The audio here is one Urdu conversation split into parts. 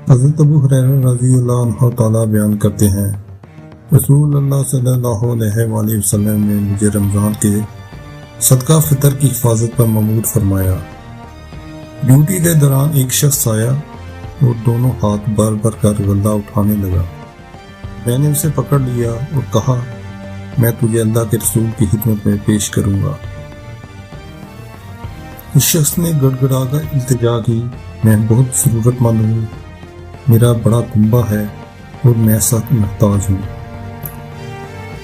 حضرت ابو ہریرہ رضی اللہ عنہ تعالیٰ بیان کرتے ہیں، رسول اللہ صلی اللہ علیہ وآلہ وسلم نے مجھے رمضان کے صدقہ فطر کی حفاظت پر مأمور فرمایا۔ ڈیوٹی کے دوران ایک شخص آیا اور دونوں ہاتھ بھر بھر کر غلہ اٹھانے لگا۔ میں نے اسے پکڑ لیا اور کہا، میں تجھے اللہ کے رسول کی خدمت میں پیش کروں گا۔ اس شخص نے گڑ گڑا کر التجا کی، میں بہت ضرورت مند ہوں، میرا بڑا کنبہ ہے اور میں سخت محتاج ہوں۔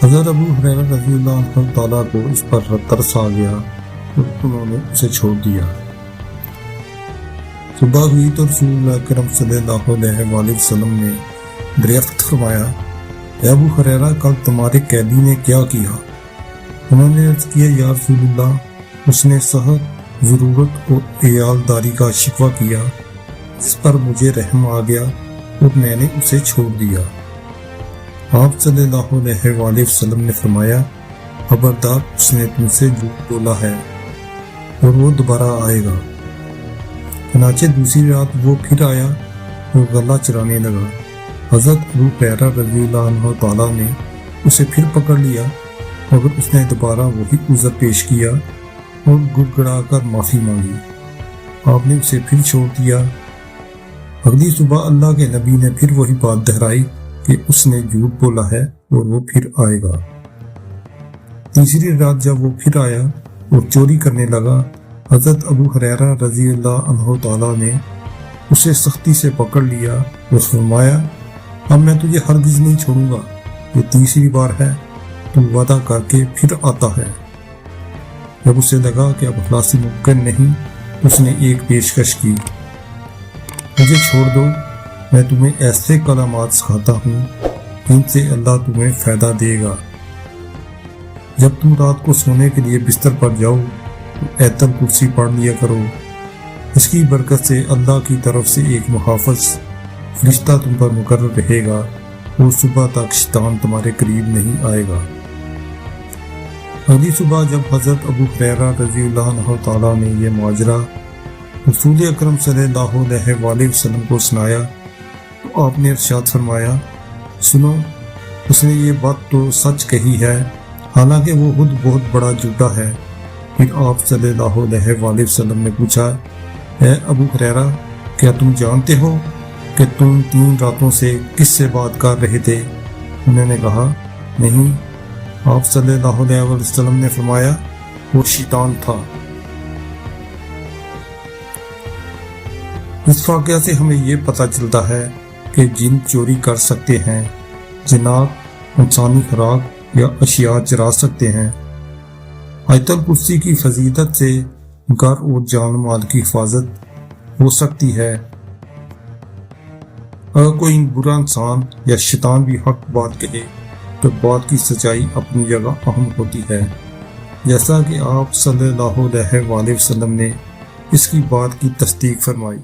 حضرت ابو ہریرہ رضی اللہ عنہ تعالیٰ کو اس پر ترس آ گیا اور انہوں نے اسے چھوڑ دیا۔ صبح ہوئی تو رسول اللہ کرم صلی اللہ علیہ وآلہ وسلم نے دریافت فرمایا، اے ابو ہریرہ، کل تمہارے قیدی نے کیا کیا؟ انہوں نے عرض کیا، یا رسول اللہ، اس نے سحر، ضرورت اور عیال داری کا شکوہ کیا، جس پر مجھے رحم آ گیا اور میں نے اسے چھوڑ دیا۔ آپ صلی اللہ علیہ وآلہ وسلم نے فرمایا، خبردار، اس نے تم سے جھوٹ بولا ہے اور وہ دوبارہ آئے گا۔ چنانچہ دوسری رات وہ پھر آیا اور غلہ چرانے لگا۔ حضرت ابو ہریرہ رضی اللہ عنہ تعالیٰ نے اسے پھر پکڑ لیا، مگر اس نے دوبارہ وہی عذر پیش کیا اور گڑ گڑا کر معافی مانگی۔ آپ نے اسے پھر چھوڑ دیا۔ اگلی صبح اللہ کے نبی نے پھر وہی بات دہرائی کہ اس نے جھوٹ بولا ہے اور وہ پھر آئے گا۔ تیسری رات جب وہ پھر آیا اور چوری کرنے لگا، حضرت ابو ہریرہ رضی اللہ عنہ تعالیٰ نے اسے سختی سے پکڑ لیا اور فرمایا، اب میں تجھے ہرگز نہیں چھوڑوں گا، یہ تیسری بار ہے، تو وعدہ کر کے پھر آتا ہے۔ جب اسے لگا کہ اب خلاصی ممکن نہیں، اس نے ایک پیشکش کی، مجھے چھوڑ دو، میں تمہیں ایسے کلمات سکھاتا ہوں جن سے اللہ تمہیں فائدہ دے گا۔ جب تم رات کو سونے کے لیے بستر پر جاؤ تو آیت الکرسی پڑھ لیا کرو، اس کی برکت سے اللہ کی طرف سے ایک محافظ فرشتہ تم پر مقرر رہے گا اور صبح تک شیطان تمہارے قریب نہیں آئے گا۔ اگلی صبح جب حضرت ابو ہریرہ رضی اللہ عنہ تعالیٰ نے یہ ماجرا رسول اکرم صلی اللہ علیہ وآلہ وسلم کو سنایا تو آپ نے ارشاد فرمایا، سنو، اس نے یہ بات تو سچ کہی ہے، حالانکہ وہ خود بہت بڑا جھوٹا ہے۔ پھر آپ صلی اللہ علیہ وآلہ وسلم نے پوچھا، اے ابو ہریرہ، کیا تم جانتے ہو کہ تم 3 راتوں سے کس سے بات کر رہے تھے؟ انہوں نے کہا، نہیں۔ آپ صلی اللہ علیہ وسلم نے فرمایا، وہ شیطان تھا۔ اس واقعہ سے ہمیں یہ پتہ چلتا ہے کہ جن چوری کر سکتے ہیں، جنات، انسانی خوراک یا اشیاء چرا سکتے ہیں۔ آیت الکرسی کی فضیلت سے گھر اور جان مال کی حفاظت ہو سکتی ہے۔ اگر کوئی برا انسان یا شیطان بھی حق بات کہے تو بات کی سچائی اپنی جگہ اہم ہوتی ہے، جیسا کہ آپ صلی اللہ علیہ وآلہ وسلم نے اس کی بات کی تصدیق فرمائی۔